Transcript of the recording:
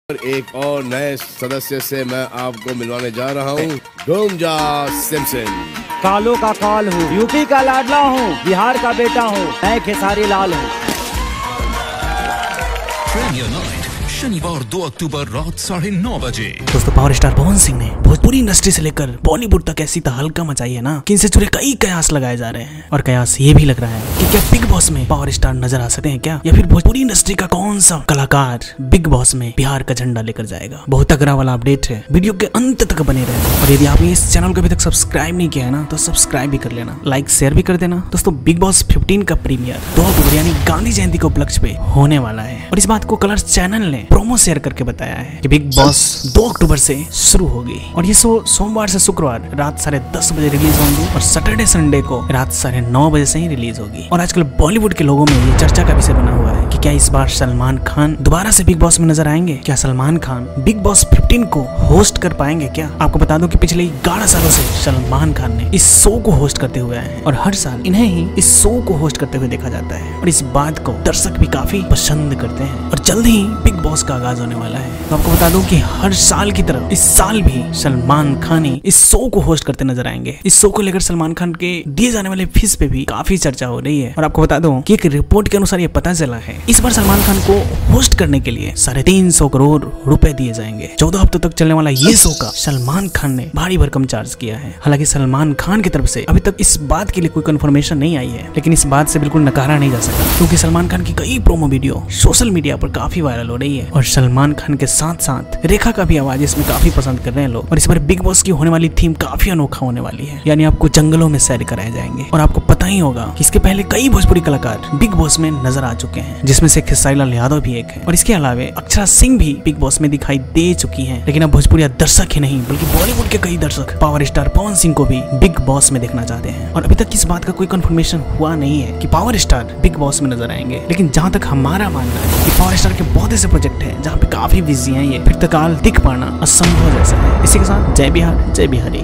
और एक और नए सदस्य से मैं आपको मिलवाने जा रहा हूँ। गोमजा सिम्पसन। कालो का काल हूँ, यूपी का लाडला हूँ, बिहार का बेटा हूँ, मैं खेसारी लाल हूँ। प्रीमियर नाइट शनिवार 2 अक्टूबर रात 9:30 बजे। दोस्तों, पावर स्टार पवन सिंह ने भोजपुरी इंडस्ट्री से लेकर बॉलीवुड तक ऐसी तहलका मचाई है ना कि इनसे जुड़े कई कयास लगाए जा रहे हैं। और कयास ये भी लग रहा है कि क्या बिग बॉस में पावर स्टार नजर आ सकते हैं क्या, या फिर भोजपुरी इंडस्ट्री का कौन सा कलाकार बिग बॉस में बिहार का झंडा लेकर जाएगा। बहुत तगड़ा वाला अपडेट है, वीडियो के अंत तक बने रहे। और यदि आपने इस चैनल को अभी तक सब्सक्राइब नहीं किया है ना तो सब्सक्राइब भी कर लेना, लाइक शेयर भी कर देना। दोस्तों, बिग बॉस 15 का प्रीमियर 2 अक्टूबर यानी गांधी जयंती के उपलक्ष्य पे होने वाला है। और इस बात को कलर्स चैनल ने प्रोमो शेयर करके बताया है कि बिग बॉस 2 अक्टूबर से शुरू होगी और ये शो सोमवार से शुक्रवार रात 10:30 बजे रिलीज होंगी और सैटरडे संडे को रात 9:30 बजे से ही रिलीज होगी। और आजकल बॉलीवुड के लोगों में ये चर्चा का विषय बना हुआ है कि क्या इस बार सलमान खान दोबारा से बिग बॉस में नजर आएंगे। क्या सलमान खान बिग बॉस 15 को होस्ट कर पाएंगे क्या। आपको बता दूं कि पिछले 11 सालों से सलमान खान ने इस शो को होस्ट करते हुए आए हैं और हर साल इन्हें ही इस शो को होस्ट करते हुए देखा जाता है। और इस बात को दर्शक भी काफी पसंद करते हैं और जल्द ही बिग बॉस का आगाज होने वाला है। तो आपको बता दूं कि हर साल की तरह इस साल भी सलमान खान ही इस शो को होस्ट करते नजर आएंगे। इस शो को लेकर सलमान खान के दिए जाने वाले फीस पे भी काफी चर्चा हो रही है। और आपको बता दूं कि एक रिपोर्ट के अनुसार ये पता चला है इस बार सलमान खान को होस्ट करने के लिए 350 करोड़ रुपए दिए जाएंगे। 14 हफ्तों तक चलने वाला ये शो का सलमान खान ने भारी भरकम चार्ज किया है। हालांकि सलमान खान की तरफ से अभी तक इस बात के लिए कोई कंफर्मेशन नहीं आई है, लेकिन इस बात से बिल्कुल नकारा नहीं जा सकता क्योंकि सलमान खान की कई प्रोमो वीडियो सोशल मीडिया पर काफी वायरल हो रही है। और सलमान खान के साथ साथ रेखा का भी आवाज इसमें काफी पसंद कर रहे हैं लोग। और इस बार बिग बॉस की होने वाली थीम काफी अनोखा होने वाली है, यानी आपको जंगलों में सैर कराए जाएंगे। और आपको पता ही होगा कि इसके पहले कई भोजपुरी कलाकार बिग बॉस में नजर आ चुके हैं, जिसमें से खेसारी लाल यादव भी एक है। और इसके अलावा अक्षरा सिंह भी बिग बॉस में दिखाई दे चुकी हैं। लेकिन अब भोजपुरी दर्शक ही नहीं बल्कि बॉलीवुड के कई दर्शक पावर स्टार पवन सिंह को भी बिग बॉस में देखना चाहते हैं। और अभी तक इस बात का कोई कंफर्मेशन हुआ नहीं है कि पावर स्टार बिग बॉस में नजर आएंगे। लेकिन जहां तक हमारा मानना है कि पावर स्टार के बहुत ऐसे प्रोजेक्ट है जहाँ पे काफी बिजी है ये, फिर तकाल दिख पाना असंभव जैसा है। इसी के साथ जय बिहार जय बिहारी।